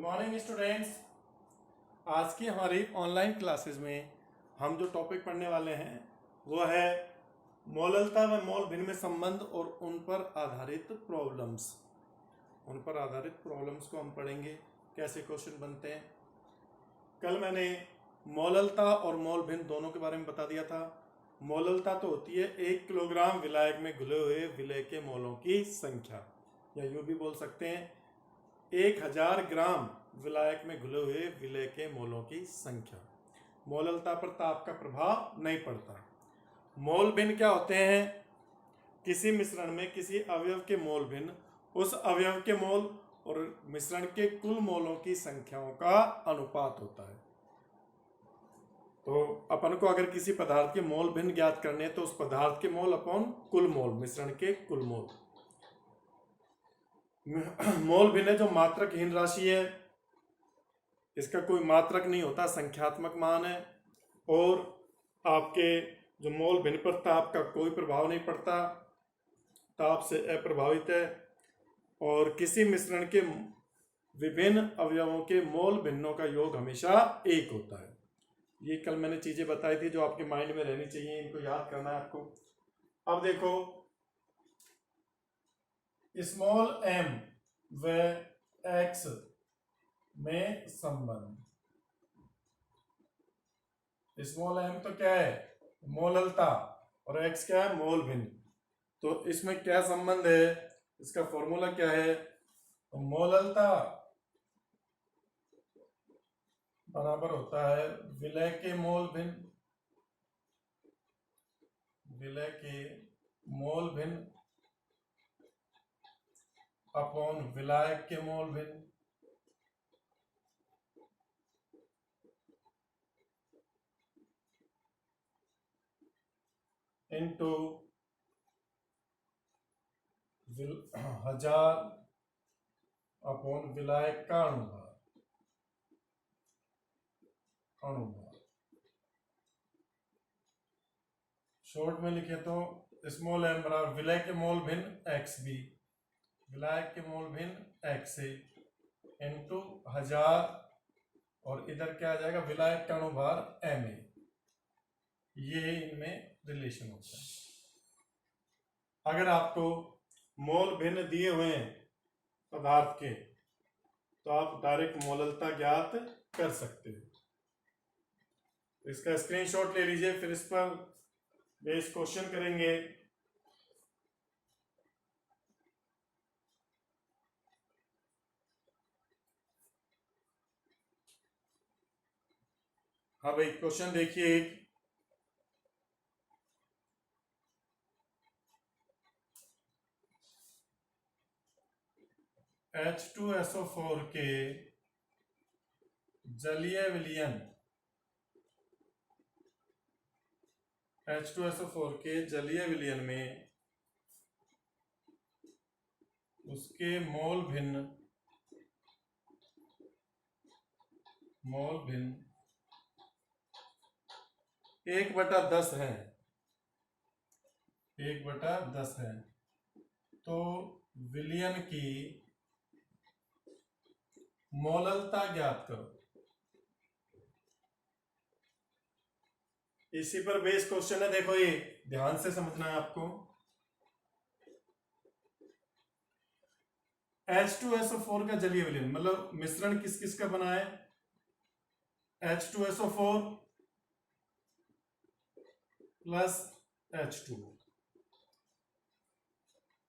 Morning students. आज की हमारी ऑनलाइन क्लासेस में हम जो टॉपिक पढ़ने वाले हैं वो है मोललता व मोल भिन्न में संबंध और उन पर आधारित प्रॉब्लम्स। उन पर आधारित प्रॉब्लम्स को हम पढ़ेंगे, कैसे क्वेश्चन बनते हैं। कल मैंने मोललता और मोल भिन्न दोनों के बारे में बता दिया था। मोललता तो होती है 1 किलोग्राम विलायक में घुले हुए विलय के मोलों की संख्या, या यूँ भी बोल सकते हैं 1000 ग्राम विलायक में घुले हुए विलय के मोलों की संख्या। मोललता पर ताप का प्रभाव नहीं पड़ता। मोल भिन्न क्या होते हैं? किसी मिश्रण में किसी अवयव के मोल भिन्न उस अवयव के मोल और मिश्रण के कुल मोलों की संख्याओं का अनुपात होता है। तो अपन को अगर किसी पदार्थ के मोल भिन्न ज्ञात करने हैं तो उस पदार्थ के मोल अपॉन कुल मोल, मिश्रण के कुल मोल। मोल भिन्न जो मात्रकहीन राशि है, इसका कोई मात्रक नहीं होता, संख्यात्मक मान है। और आपके जो मोल भिन्न पर ताप का कोई प्रभाव नहीं पड़ता, ताप से अप्रभावित है। और किसी मिश्रण के विभिन्न अवयवों के मोल भिन्नों का योग हमेशा 1 होता है। ये कल मैंने चीजें बताई थी जो आपके माइंड में रहनी चाहिए, इनको याद करना है आपको। अब देखो, स्मॉल m व x में संबंध। स्मॉल m तो क्या है? मोललता। और x क्या है? मोल भिन्न। तो इसमें क्या संबंध है? इसका फॉर्मूला क्या है? तो मोललता बराबर होता है विलय के मोल भिन्न, विलय के मोल भिन्न अपॉन विलायक के मोल भिन्न इंटू 1000 अपॉन विलायक का अनुभार। शॉर्ट में लिखे तो स्मॉल m बराबर विलय के मोल भिन्न x b, विलायक के मोल भिन्न x a इंटू 1000, और इधर क्या आ जाएगा? विलायक का अनुभार m a। ये इनमें रिलेशन होता है। अगर आपको मोल भिन्न दिए हुए हैं पदार्थ के तो आप डायरेक्ट मोललता ज्ञात कर सकते हो। इसका स्क्रीनशॉट ले लीजिए, फिर इस पर बेस क्वेश्चन करेंगे। हाँ भाई, क्वेश्चन देखिए। H2SO4 के जलीय विलयन, H2SO4 के जलीय विलयन में उसके मोल भिन्न 1/10 है, 1/10 है। तो विलयन की मोललता ज्ञात करो। इसी पर बेस क्वेश्चन है। देखो, ये ध्यान से समझना है आपको। H2SO4 का जलीय विलयन मतलब मिश्रण किस किस का बना है? H2SO4 plus H2O।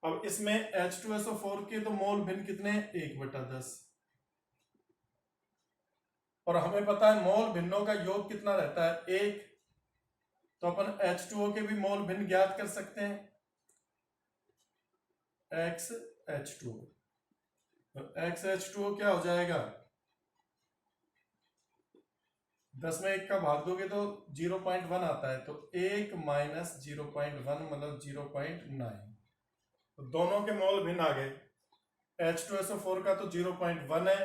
अब इसमें H2SO4 के तो मोल भिन्न कितने हैं? 1/10। और हमें पता है मोल भिन्नों का योग कितना रहता है? 1। तो अपन H2O के भी मोल भिन्न ज्ञात कर सकते हैं, XH2O। तो XH2O क्या हो जाएगा? 10 में 1 का भाग दोगे तो 0.1 आता है, तो 1 माइनस 0.1 मतलब 0.9। तो दोनों के मोल भिन्न आ गए। H2SO4 का तो 0.1 है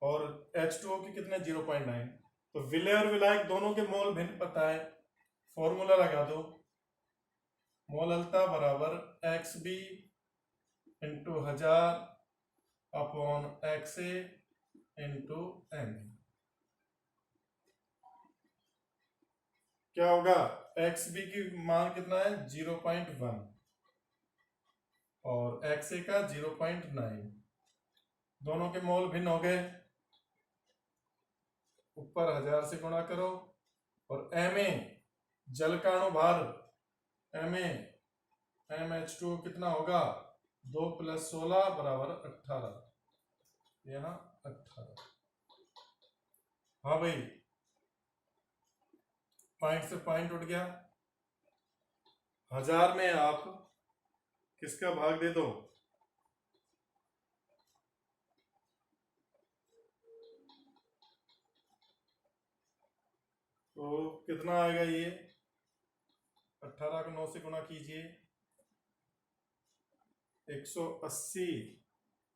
और H2O के कितने? 0.9। तो विलय और विलायक दोनों के मोल भिन्न पता है, फॉर्मूला लगा दो। मोललता बराबर XB into 1000 upon XA into M. क्या होगा, एक्स बी की मान कितना है 0.1 और एक्स ए का 0.9। दोनों के मोल भिन्न हो गए, ऊपर 1000 से गुणा करो। और एम ए जल का अणुभार, एम ए MH2 कितना होगा 2 + 16 बराबर 18, यहाँ 18। हाँ भाई, पॉइंट से पॉइंट उठ गया। 1000 में आप किसका भाग दे दो, तो कितना आएगा ये, 18 को 9 से गुणा कीजिए, 180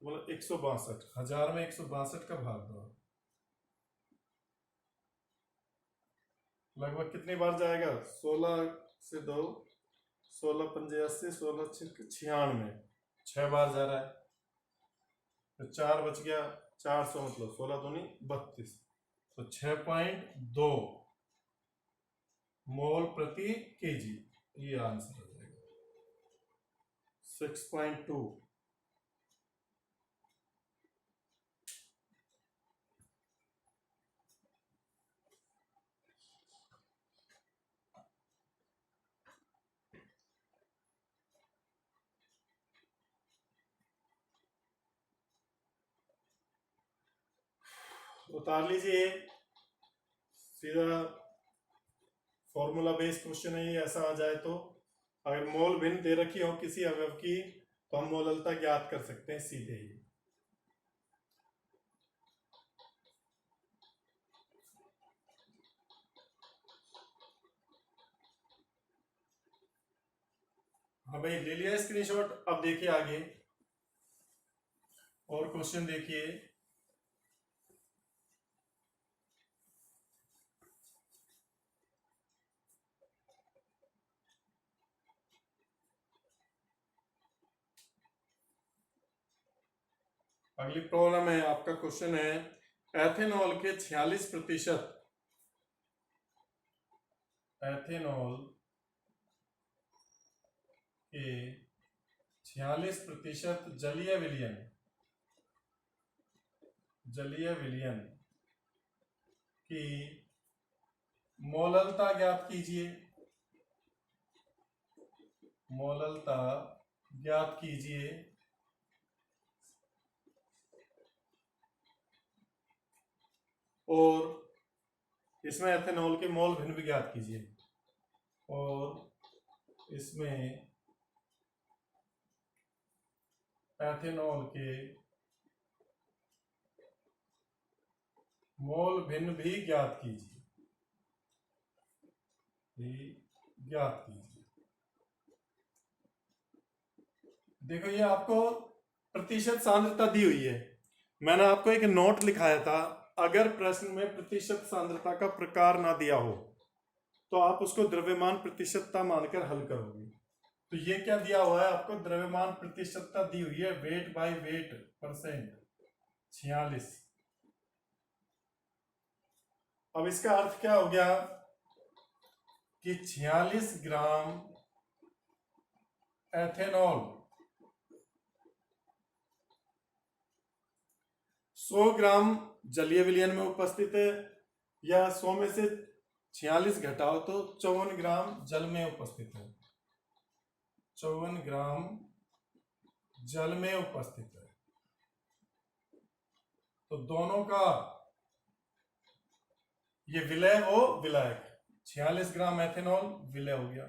बोला 162। 1000 में 162 का भाग दो, लगभग कितनी बार जाएगा, 16 से 2, 16 पंजे 80, 16 96, 6 बार जा रहा है। तो 4 बच गया, 400 मतलब 16 दूनी 32, तो 6.2 मोल प्रति केजी, ये आंसर हो जाएगा 6.2। उतार लीजिए, सीधा फॉर्मूला बेस्ड क्वेश्चन है ये। ऐसा आ जाए तो अगर मोल भिन्न दे रखी हो किसी अवयव की तो हम मोललता ज्ञात कर सकते हैं सीधे ही। हाँ भाई, ले लिया स्क्रीनशॉट। अब देखिए आगे और क्वेश्चन देखिए। अगली प्रॉब्लम है, आपका क्वेश्चन है एथेनॉल के 46%, एथेनॉल के 46% जलीय विलयन, जलीय विलयन की मोललता ज्ञात कीजिए, मोललता ज्ञात कीजिए। और इसमें एथेनॉल के मोल भिन्न भी ज्ञात कीजिए, और इसमें एथेनॉल के मोल भिन्न भी ज्ञात कीजिए, ज्ञात कीजिए। देखो ये आपको प्रतिशत सांद्रता दी हुई है, मैंने आपको एक नोट लिखाया था, अगर प्रश्न में प्रतिशत सांद्रता का प्रकार ना दिया हो तो आप उसको द्रव्यमान प्रतिशतता मानकर हल करोगे। तो ये क्या दिया हुआ है आपको, द्रव्यमान प्रतिशतता दी हुई है, वेट बाय वेट परसेंट 46। अब इसका अर्थ क्या हो गया कि 46 ग्राम एथेनॉल 100 ग्राम जलीय विलयन में उपस्थित है, या 100 में से 46 घटाओ तो 54 ग्राम जल में उपस्थित है, 54 ग्राम जल में उपस्थित है। तो दोनों का ये विलय हो विलायक, 46 ग्राम एथेनॉल विलय हो गया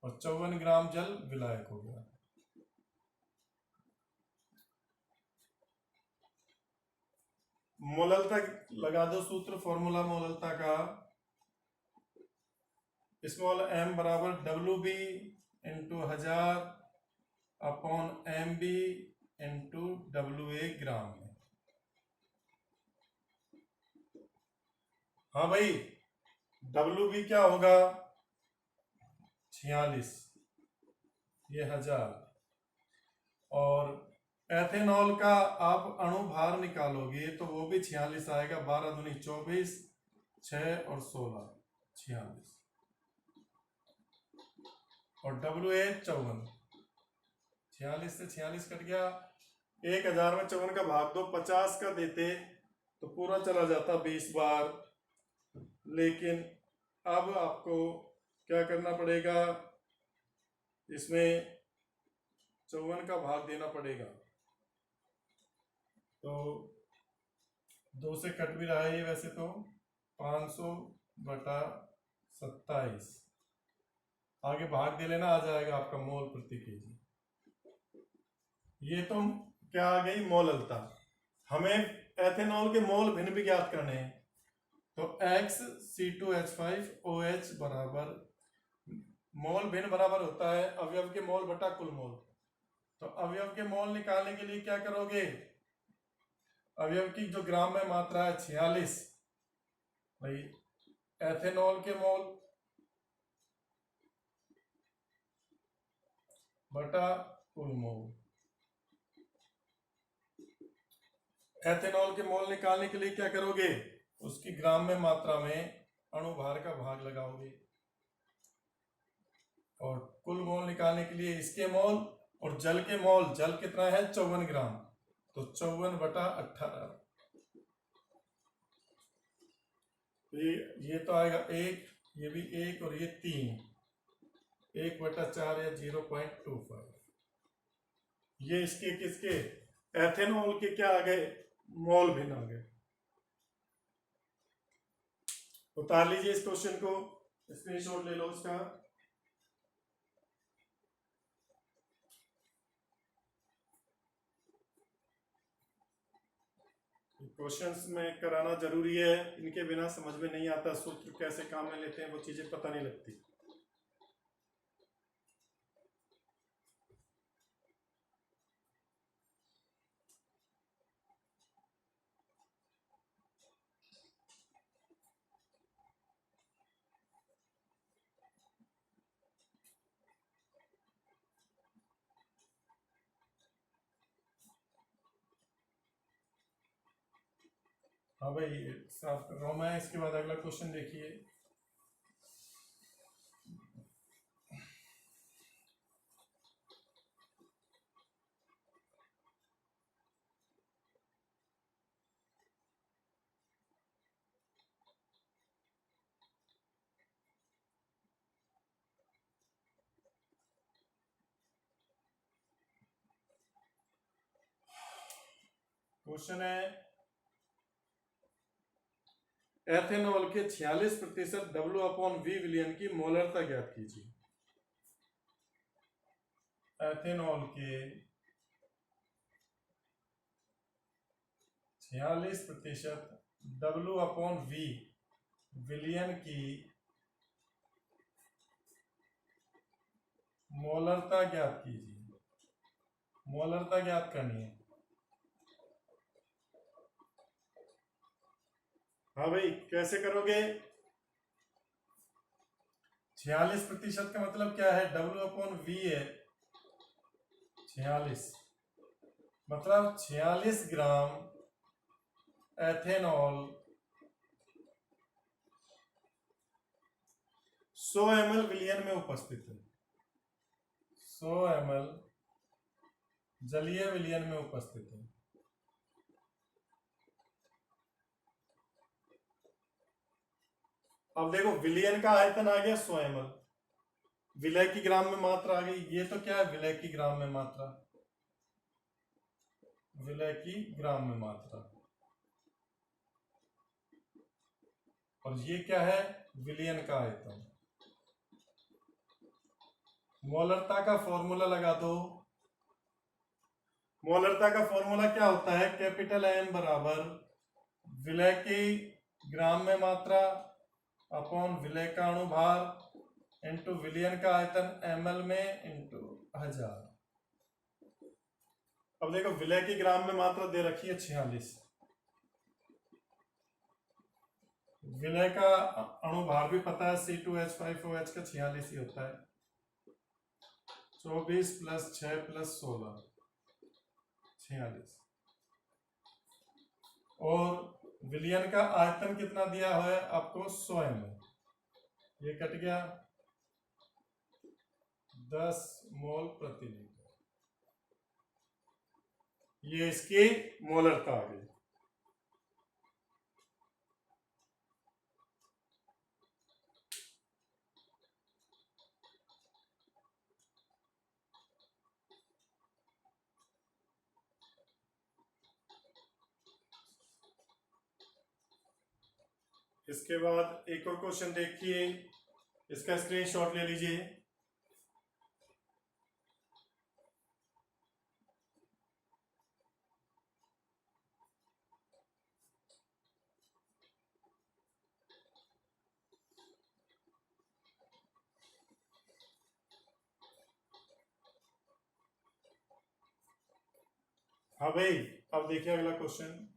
और 54 ग्राम जल विलायक हो गया। मोललता लगा दो, सूत्र फॉर्मूला मोललता का, स्मॉल m बराबर WB into 1000 upon MB into WA ग्राम में। हाँ भाई, WB क्या होगा 46, ये 1000, और एथेनॉल का आप अणुभार निकालोगे तो वो भी 46 आएगा। 12 दूनी 24, 6 और 16 46, और WH 54। 46 से 46 कट गया। 1000 में 54 का भाग दो, 50 का देते तो पूरा चला जाता 20 बार। लेकिन अब आपको क्या करना पड़ेगा, इसमें 54 का भाग देना पड़ेगा। तो 2 से कट भी रहा है ये वैसे तो। 500/27, आगे भाग दे लेना, आ जाएगा आपका मोल प्रति केजी। ये तो क्या आ गई, मोललता। हमें एथेनॉल के मोल भिन्न भी ज्ञात करने हैं। तो XC2H5OH बराबर, मोल भिन्न बराबर होता है अवयव के मोल बटा कुल मोल। तो अवयव के मोल निकालने के लिए क्या करोगे, अवयव की जो ग्राम में मात्रा है 46, भाई एथेनॉल के मोल बटा कुल मोल। एथेनॉल के मोल निकालने के लिए क्या करोगे, उसकी ग्राम में मात्रा में अणुभार का भाग लगाओगे, और कुल मोल निकालने के लिए इसके मोल और जल के मोल, जल कितना है 54 ग्राम, तो 54/18। ये तो आएगा 1, ये भी 1 और ये 3, 1/4 या 0.25। ये इसके किसके, एथेनॉल के क्या आ गए, मोल भिन्न आ गए। उतार लीजिए इस क्वेश्चन को, स्क्रीनशॉट ले लो उसका। क्वेश्चंस में कराना जरूरी है, इनके बिना समझ में नहीं आता, सूत्र कैसे काम में लेते हैं वो चीजें पता नहीं लगती। हाँ भाई, साफ कर रहा हूं मैं। इसके बाद अगला क्वेश्चन देखिए। क्वेश्चन है, एथेनॉल के 46% W/V विलयन की मोलरता ज्ञात कीजिए। एथेनॉल के 46% W/V विलयन की मोलरता ज्ञात कीजिए। मोलरता ज्ञात करनी है। हाँ भाई, कैसे करोगे, 46% का मतलब क्या है, W/V है 46, मतलब 46 ग्राम एथेनॉल 100 ml विलयन में उपस्थित है। 100 ml जलीय विलयन में उपस्थित है। अब देखो, विलयन का आयतन आ गया 100 ml, विलय की ग्राम में मात्रा आ गई। ये तो क्या है, विलय की ग्राम में मात्रा, विलय की ग्राम में मात्रा। और ये क्या है, विलयन का आयतन। मोलरता का फॉर्मूला लगा दो। मोलरता का फॉर्मूला क्या होता है, कैपिटल M बराबर विलय की ग्राम में मात्रा अपॉन विलय का अणुभार इंटू विलयन का आयतन ml में इंटू 1000। अब देखो, विलय की ग्राम में मात्रा दे रखी है 46, विलय का अणुभार भी पता है C2H5OH का 46 ही होता है। 24 + 6 + 16 46। और विलियन का आयतन कितना दिया हुआ है आपको 100 ml, ये कट गया 10 मोल प्रति लीटर, ये इसकी मोलरता आ गई। इसके बाद एक और क्वेश्चन देखिए, इसका स्क्रीनशॉट ले लीजिए। हाँ भाई, अब देखिए अगला क्वेश्चन।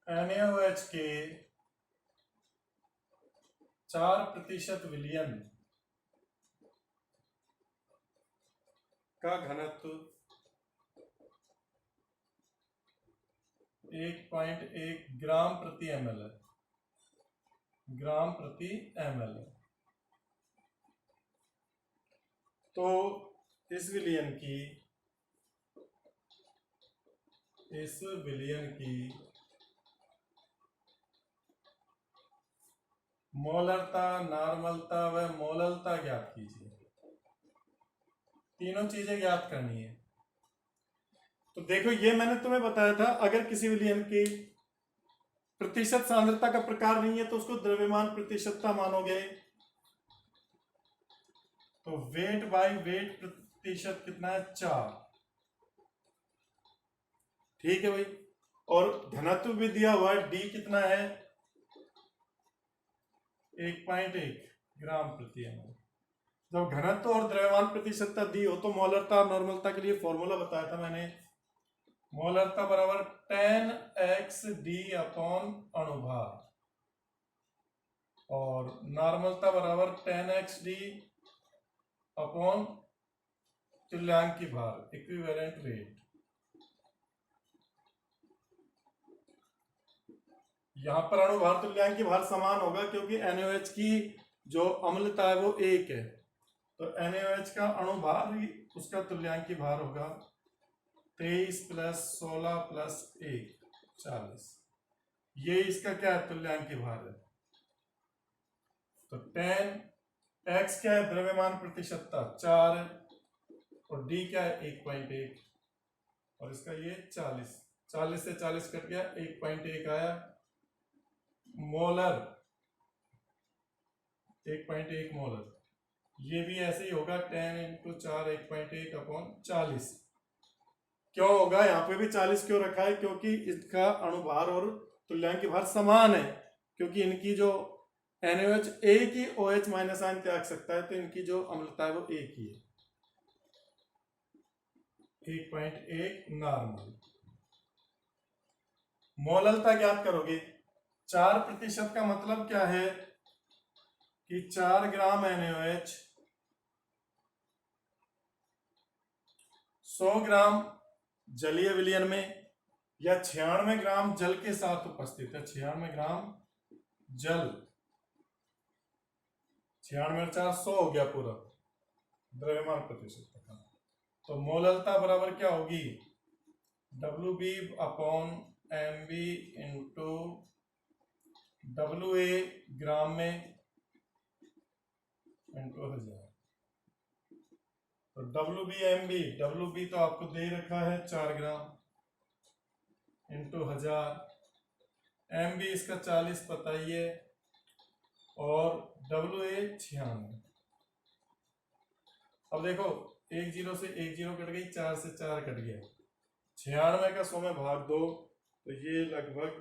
NaOH के 4% विलियन का घनत्व 1.1 ग्राम प्रति ml है, ग्राम प्रति ml है। तो इस विलियन की मोलरता, नॉर्मलता व मोललता ज्ञात कीजिए। तीनों चीजें ज्ञात करनी है। तो देखो, ये मैंने तुम्हें बताया था, अगर किसी विलियन की प्रतिशत सांद्रता का प्रकार नहीं है तो उसको द्रव्यमान प्रतिशतता मानोगे। तो वेट बाय वेट प्रतिशत कितना है 4, ठीक है भाई। और घनत्व भी दिया हुआ है, डी कितना है 1.1 ग्राम प्रति ml। जब घनत्व और द्रव्यमान प्रतिशतता दी हो तो मोलरता और नॉर्मलता के लिए फॉर्मूला बताया था मैंने। मोलरता बराबर 10x d अपॉन अणुभार और नॉर्मलता बराबर 10x d अपॉन तुल्यांकी भार, इक्विवेलेंट वेट। यहां पर अणुभार तुल्यांकी भार समान होगा क्योंकि NaOH की जो अम्लता है वो 1 है, तो NaOH का अणुभार ही उसका तुल्यांकी भार होगा 23 + 16 + 1 40। ये इसका क्या है तुल्यांकी भार है। तो 10x क्या है द्रव्यमान प्रतिशतता 4 है और d क्या है 1.1 और इसका ये 40 से 40 कट गया 1.1 आया। मोलर 1.1 मोलर, ये भी ऐसे ही होगा 10 × 4 1.1 अपॉन 40। क्यों होगा यहाँ पे भी 40 क्यों रखा है, क्योंकि इसका अणुभार और तुल्यांकी भार समान है, क्योंकि इनकी जो NaOH एक ही OH माइनस आयन त्याग सकता है, तो इनकी जो अम्लता है वो एक ही है 1.1 नॉर्मल। मोललता ज्ञात करोगे। 4% का मतलब क्या है कि 4 ग्राम NaOH 100 ग्राम जलीय विलयन में या 96 ग्राम जल के साथ उपस्थित है। 96 ग्राम जल, 96 × 4 100 हो गया पूरा द्रव्यमान प्रतिशत का। तो मोललता बराबर क्या होगी WB upon MB into WA ग्राम में इंटू 1000। तो WB तो आपको दे रखा है 4 ग्राम इंटू 1000, MB इसका 40 पता ही है और WA 96। अब देखो 1 0 से 1 0 कट गई, 4 से 4 कट गया, 96 का 100 में भाग दो तो ये लगभग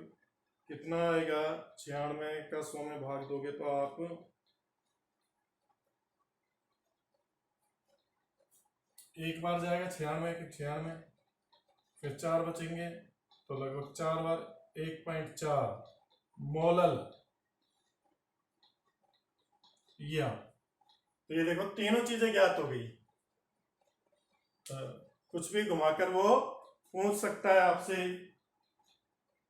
कितना आएगा। 96 का 100 में भाग दोगे तो आप एक बार जाएगा 96 के 96, फिर 4 बचेंगे तो लगभग 4 बार 1.4 मोलल या। तो ये देखो तीनों चीजें ज्ञात हो गई। कुछ भी घुमाकर वो पूछ सकता है आपसे,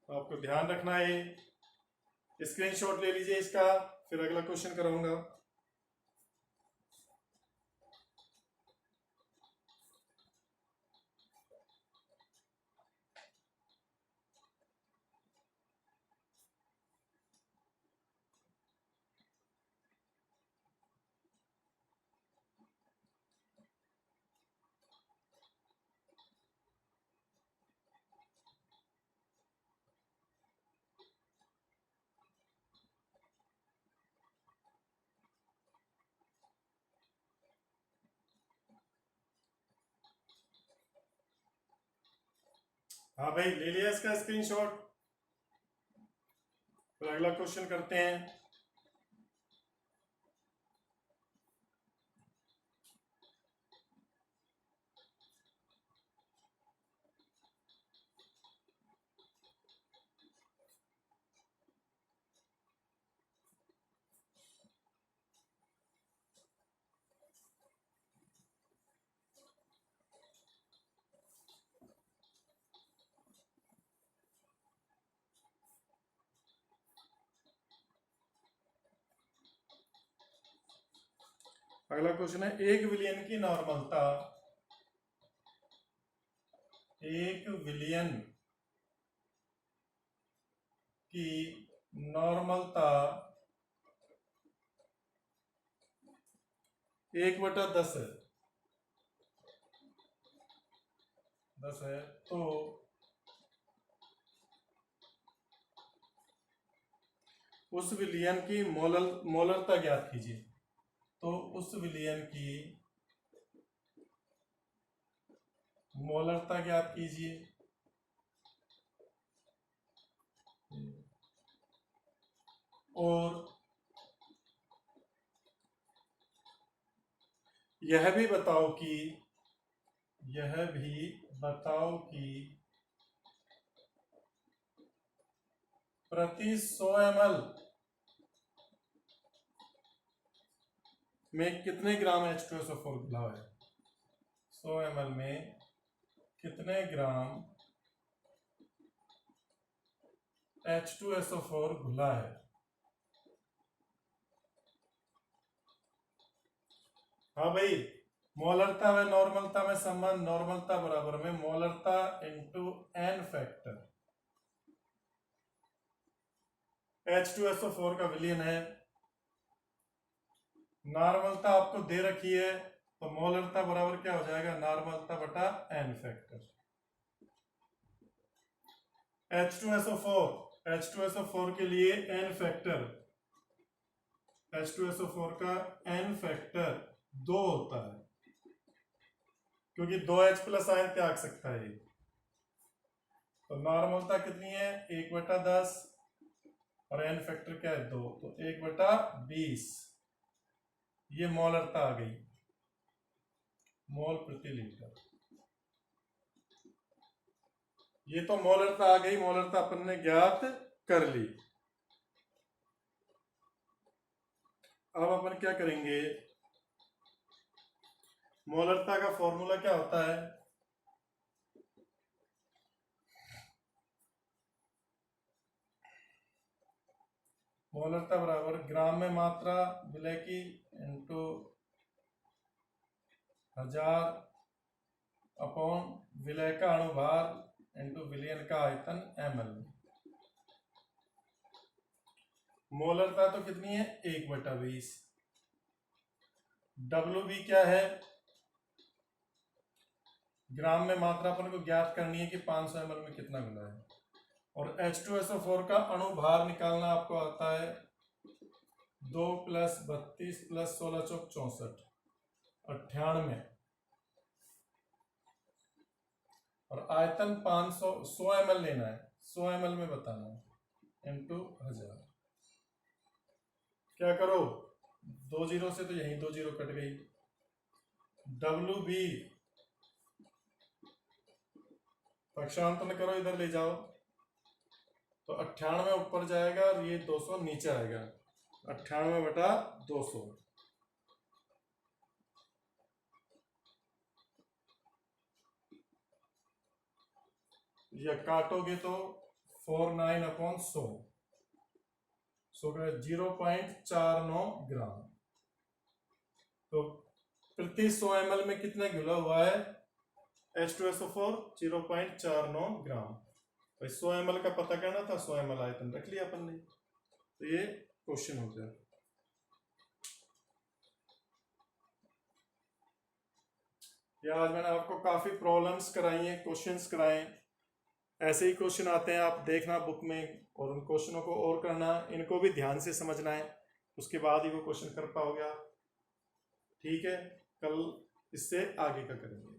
तो आपको ध्यान रखना है। स्क्रीनशॉट ले लीजिए इसका, फिर अगला क्वेश्चन कराऊंगा। हाँ भाई, ले लिया इसका स्क्रीनशॉट, फिर अगला क्वेश्चन करते हैं। अगला क्वेश्चन है, एक विलियन की नॉर्मलता, एक विलियन की नॉर्मलता 1/10 है, 10 है। तो उस विलियन की मोलरता ज्ञात कीजिए। तो उस विलियन की मोलरता ज्ञात कीजिए। और यह भी बताओ कि प्रति 100 ml में कितने ग्राम H2SO4 घुला है। 100 ml में कितने ग्राम H2SO4 घुला है। हाँ भाई, मोलरता व नॉर्मलता में संबंध, नॉर्मलता बराबर में मोलरता इंटू एन फैक्टर। H2SO4 का विलियन है, नॉर्मलता आपको दे रखी है, तो मोलरता बराबर क्या हो जाएगा, नॉर्मलता बटा एन फैक्टर। H2SO4 के लिए एन फैक्टर, H2SO4 का एन फैक्टर 2 होता है, क्योंकि 2H+ आयन त्याग सकता है। तो नॉर्मलता कितनी है, 1/10, और एन फैक्टर क्या है, 2, तो 1/20। ये मोलरता आ गई, मोल प्रति लीटर। ये तो मोलरता आ गई, मोलरता अपन ने ज्ञात कर ली। अब अपन क्या करेंगे, मोलरता का फॉर्मूला क्या होता है, मोलरता बराबर ग्राम में मात्रा विलय की इंटू 1000 अपॉन विलय का अणुभार इंटू विलियन का आयतन ml। मोलरता तो कितनी है, 1/20। WB क्या है, ग्राम में मात्रा अपन को ज्ञात करनी है कि 500 ml में कितना घुला है। और H2SO4 का अणुभार निकालना आपको आता है 2 + 32 + 16 चौक 64, 98। और आयतन 500, 100 ml लेना है, 100 ml में बताना है, इंटू 1000। क्या करो, 2 जीरो से तो यही 2 जीरो कट गई। WB पक्षांतर करो, इधर ले जाओ, तो 98 ऊपर जाएगा और ये 200 नीचे आएगा। 98/200। ये काटोगे तो 49/100, 0.49 ग्राम। तो प्रति 100 ml में कितना घुला हुआ है? H2SO4 0.49 ग्राम। भाई 100 ml का पता करना था, 100 ml आयतन रख लिया अपन ने। तो ये क्वेश्चन हो गया। ये आज मैंने आपको काफी प्रॉब्लम्स कराई हैं, क्वेश्चंस कराए। ऐसे ही क्वेश्चन आते हैं, आप देखना बुक में और उन क्वेश्चनों को और करना, इनको भी ध्यान से समझना है, उसके बाद ही वो क्वेश्चन कर पाओगे आप। ठीक है, कल इससे आगे का करेंगे।